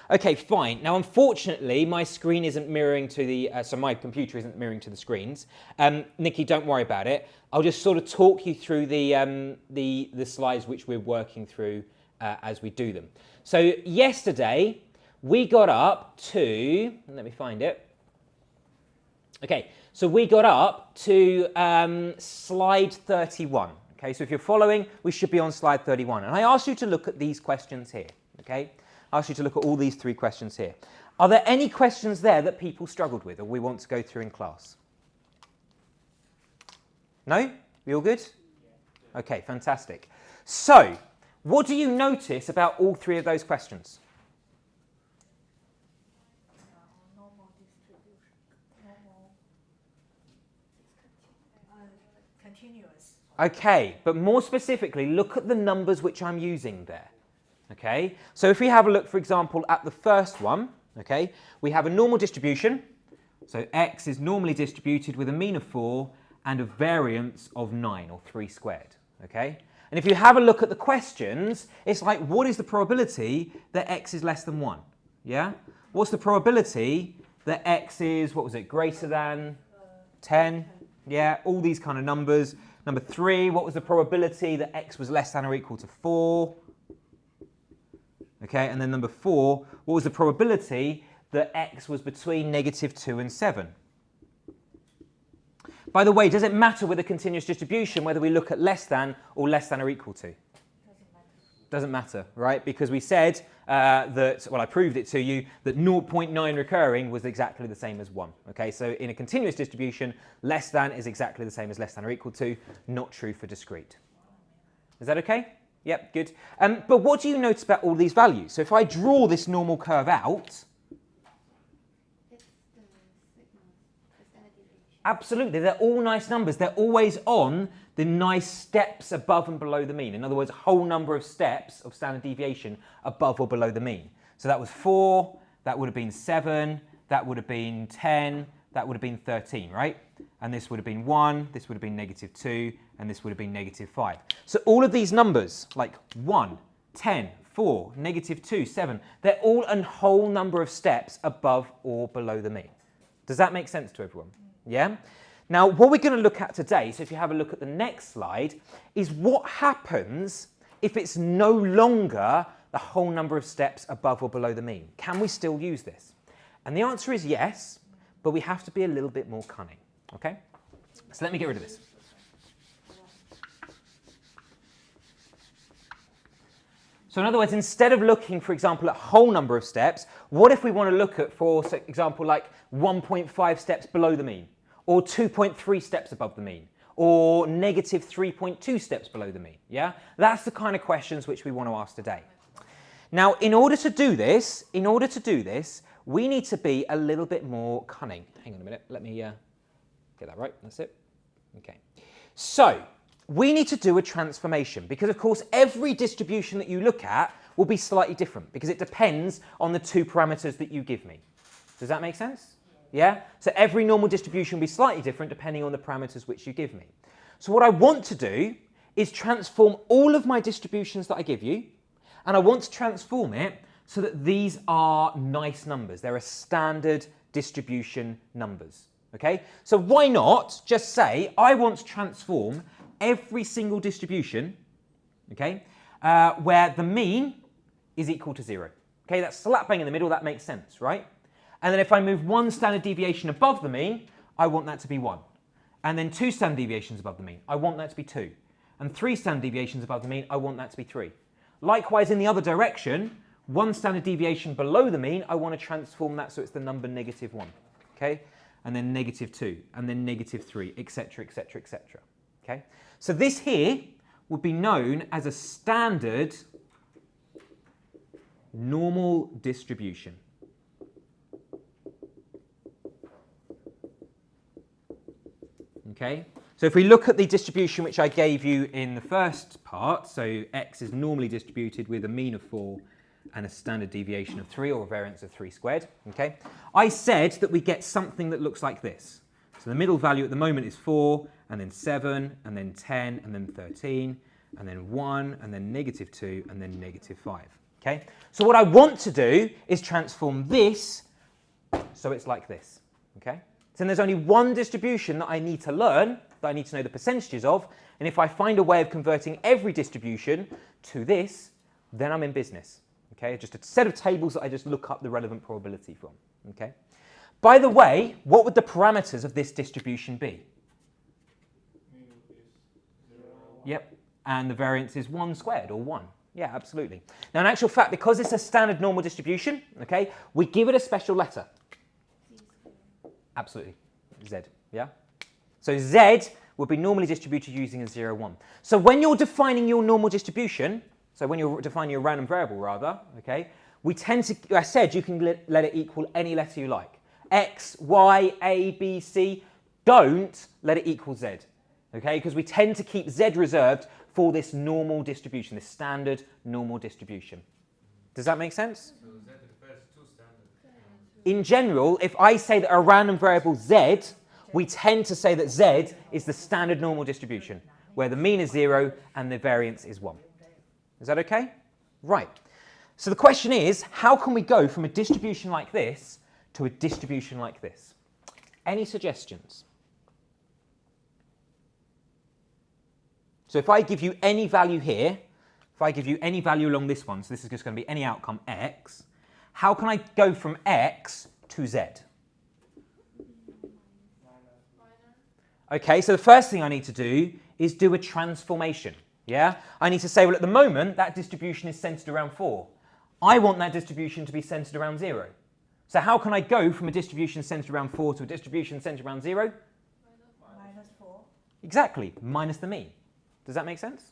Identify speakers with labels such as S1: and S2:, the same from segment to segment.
S1: Okay, fine. Now, unfortunately, my screen isn't mirroring to the, so my computer isn't mirroring to the screens. Nikki, don't worry about it. I'll just sort of talk you through the slides which we're working through as we do them. So yesterday, we got up to, let me find it. Okay, so we got up to slide 31. Okay, so if you're following, we should be on slide 31. And I asked you to look at these questions here, okay? I asked you to look at all these 3 questions here. Are there any questions there that people struggled with or we want to go through in class? No? We all good? Okay, fantastic. So, what do you notice about all 3 of those questions?
S2: Normal distribution. Continuous.
S1: Okay, but more specifically, look at the numbers which I'm using there. Okay, so if we have a look, for example, at the first one, okay, we have a normal distribution. So x is normally distributed with a mean of 4 and a variance of 9, or 3 squared. Okay, and if you have a look at the questions, it's like, what is the probability that x is less than 1? Yeah? What's the probability that x is, what was it, greater than 10? Yeah, all these kind of numbers. Number 3, what was the probability that x was less than or equal to 4? Okay, and then number 4, what was the probability that x was between -2 and 7? By the way, does it matter with a continuous distribution whether we look at less than or equal to? Doesn't matter, right? Because we said that, well, I proved it to you, that 0.9 recurring was exactly the same as 1. Okay, so in a continuous distribution, less than is exactly the same as less than or equal to, not true for discrete. Is that okay? Yep, good. But what do you notice about all these values? So if I draw this normal curve out, absolutely, they're all nice numbers. They're always on the nice steps above and below the mean. In other words, a whole number of steps of standard deviation above or below the mean. So that was 4, that would have been 7, that would have been 10, that would have been 13, right? And this would have been 1, this would have been -2, and this would have been -5. So all of these numbers, like 1, 10, 4, -2, 7, they're all a whole number of steps above or below the mean. Does that make sense to everyone? Yeah? Now, what we're going to look at today, so if you have a look at the next slide, is what happens if it's no longer the whole number of steps above or below the mean. Can we still use this? And the answer is yes, but we have to be a little bit more cunning. Okay? So let me get rid of this. So in other words, instead of looking, for example, at whole number of steps, what if we want to look at, for example, like 1.5 steps below the mean, or 2.3 steps above the mean, or -3.2 steps below the mean? Yeah? That's the kind of questions which we want to ask today. Now, in order to do this, we need to be a little bit more cunning. Hang on a minute, let me get that right, that's it. Okay. So, we need to do a transformation because, of course, every distribution that you look at will be slightly different because it depends on the 2 parameters that you give me. Does that make sense? Yeah? So every normal distribution will be slightly different depending on the parameters which you give me. So what I want to do is transform all of my distributions that I give you, and I want to transform it so that these are nice numbers. They're a standard distribution numbers. Okay? So why not just say I want to transform every single distribution, okay, where the mean is equal to 0. Okay, that's slap bang in the middle, that makes sense, right? And then if I move 1 standard deviation above the mean, I want that to be 1. And then 2 standard deviations above the mean, I want that to be 2. And 3 standard deviations above the mean, I want that to be 3. Likewise, in the other direction, 1 standard deviation below the mean, I want to transform that so it's the number -1. Okay? And then -2, and then -3, etc., etc., etc. Okay? So this here would be known as a standard normal distribution. Okay? So if we look at the distribution which I gave you in the first part, so x is normally distributed with a mean of 4 and a standard deviation of 3, or a variance of 3 squared, okay? I said that we get something that looks like this. So the middle value at the moment is 4, and then 7, and then 10, and then 13, and then 1, and then -2, and then -5, Okay? So what I want to do is transform this so it's like this. Okay? So then there's only one distribution that I need to learn, that I need to know the percentages of, and if I find a way of converting every distribution to this, then I'm in business. Okay? Just a set of tables that I just look up the relevant probability from. Okay? By the way, what would the parameters of this distribution be? Yep, and the variance is 1 squared, or 1. Yeah, absolutely. Now, in actual fact, because it's a standard normal distribution, okay, we give it a special letter. Absolutely, Z, yeah? So Z would be normally distributed using a 0, 1. So when you're defining your normal distribution, so when you're defining your random variable, rather, okay, we tend to, I said you can let it equal any letter you like. X, Y, A, B, C. Don't let it equal Z. Okay, because we tend to keep Z reserved for this normal distribution, this standard normal distribution. Does that make sense?
S3: So Z refers to standard.
S1: In general, if I say that a random variable Z, we tend to say that Z is the standard normal distribution, where the mean is 0 and the variance is 1. Is that okay? Right. So the question is, how can we go from a distribution like this to a distribution like this? Any suggestions? So if I give you any value here, if I give you any value along this one, so this is just going to be any outcome x, how can I go from x to z? Okay, so the first thing I need to do is do a transformation. Yeah? I need to say, well, at the moment, that distribution is centered around 4. I want that distribution to be centered around 0. So how can I go from a distribution centered around 4 to a distribution centered around 0?
S2: Minus 4.
S1: Exactly, minus the mean. Does that make sense?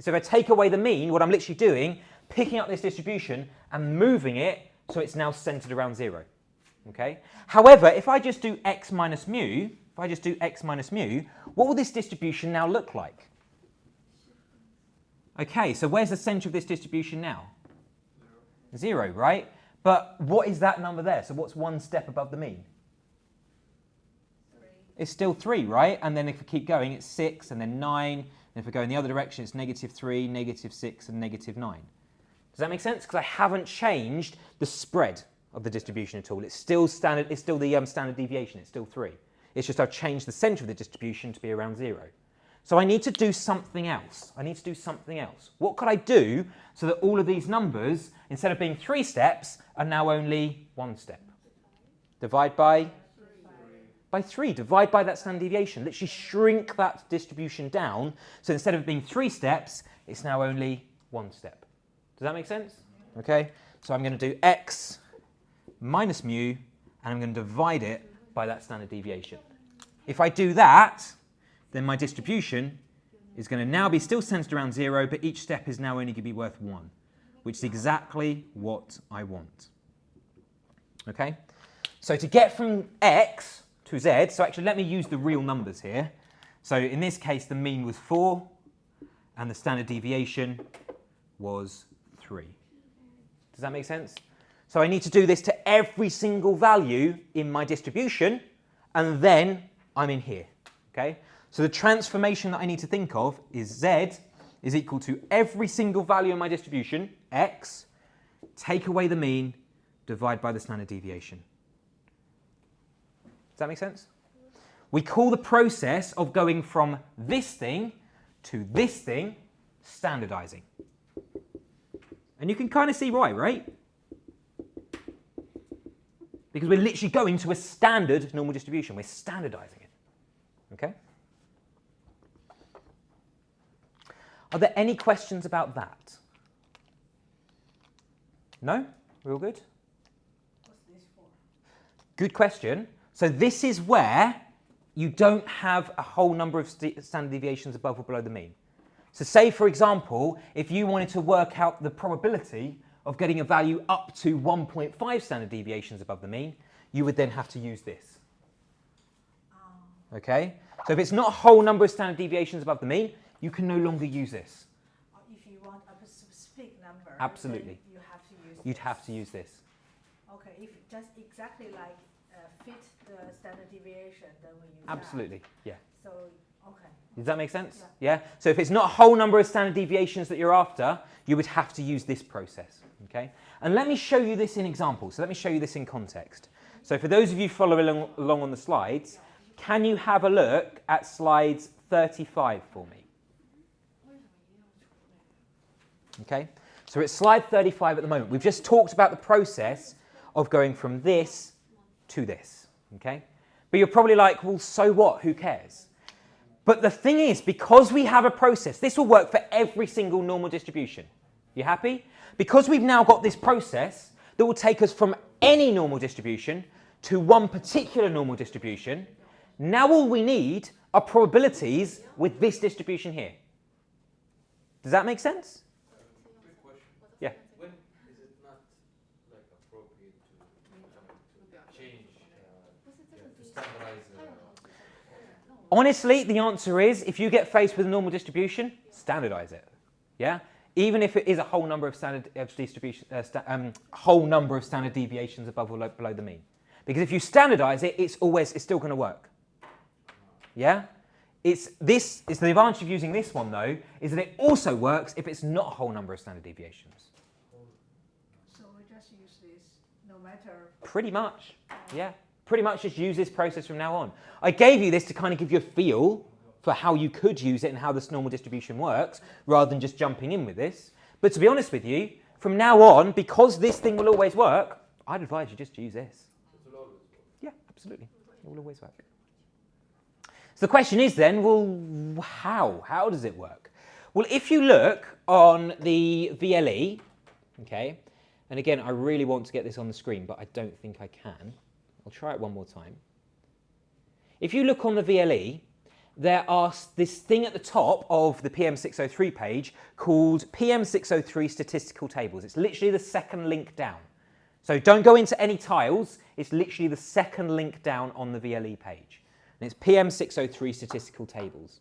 S1: So if I take away the mean, what I'm literally doing, picking up this distribution and moving it so it's now centered around 0. Okay? However, if I just do x minus mu, what will this distribution now look like? Okay, so where's the center of this distribution now? 0, right? But what is that number there? So what's one step above the mean?
S2: 3.
S1: It's still 3, right? And then if we keep going, it's 6, and then 9. And if we go in the other direction, it's -3, -6, and -9. Does that make sense? Because I haven't changed the spread of the distribution at all. It's still standard. It's still the standard deviation. It's still 3. It's just I've changed the center of the distribution to be around 0. So I need to do something else. What could I do so that all of these numbers, instead of being 3 steps, are now only 1 step? Divide by 3. Divide by that standard deviation. Literally shrink that distribution down. So instead of being 3 steps, it's now only 1 step. Does that make sense? Okay. So I'm going to do x minus mu, and I'm going to divide it by that standard deviation. If I do that, then my distribution is going to now be still centered around 0, but each step is now only going to be worth 1, which is exactly what I want. Okay? So to get from x to z, so actually let me use the real numbers here. So in this case, the mean was 4, and the standard deviation was 3. Does that make sense? So I need to do this to every single value in my distribution, and then I'm in here. Okay? So the transformation that I need to think of is z is equal to every single value in my distribution, x, take away the mean, divide by the standard deviation. Does that make sense? We call the process of going from this thing to this thing standardizing. And you can kind of see why, right? Because we're literally going to a standard normal distribution. We're standardizing it. Okay? Are there any questions about that? No? We're all good?
S2: What's this for?
S1: Good question. So this is where you don't have a whole number of standard deviations above or below the mean. So say, for example, if you wanted to work out the probability of getting a value up to 1.5 standard deviations above the mean, you would then have to use this. Okay? So if it's not a whole number of standard deviations above the mean, you can no longer use this.
S2: If you want a specific number,
S1: Absolutely.
S2: then you have to use
S1: You'd
S2: this.
S1: have to use this.
S2: Okay, if just exactly like fit the standard deviation, then we use
S1: Absolutely,
S2: that.
S1: yeah.
S2: So Okay.
S1: Does that make sense? Yeah. So if it's not a whole number of standard deviations that you're after, you would have to use this process. Okay. And let me show you this in example. So let me show you this in context. So for those of you following along on the slides, can you have a look at slides 35 for me? Okay. So we're at slide 35 at the moment. We've just talked about the process of going from this to this. Okay. But you're probably like, well, so what? Who cares? But the thing is, because we have a process, this will work for every single normal distribution. You happy? Because we've now got this process that will take us from any normal distribution to one particular normal distribution, now all we need are probabilities with this distribution here. Does that make sense?
S3: Quick question.
S1: Yeah.
S3: When is it not like appropriate to change, to standardize?
S1: Honestly, the answer is, if you get faced with a normal distribution, standardize it. Yeah? Even if it is a whole number of standard deviations above or below the mean. Because if you standardize it, it's still going to work. Yeah? It's the advantage of using this one though, is that it also works if it's not a whole number of standard deviations.
S2: So we just use this no matter.
S1: Pretty much. Yeah. Pretty much just use this process from now on. I gave you this to kind of give you a feel for how you could use it and how this normal distribution works, rather than just jumping in with this. But to be honest with you, from now on, because this thing will always work, I'd advise you just to use this. Yeah, absolutely. It will always work. So the question is then, well, how? How does it work? Well, if you look on the VLE, okay, and again, I really want to get this on the screen, but I don't think I can. I'll try it one more time. If you look on the VLE, there are this thing at the top of the PM603 page called PM603 statistical tables. It's literally the second link down. So don't go into any tiles. It's literally the second link down on the VLE page. And it's PM603 statistical tables.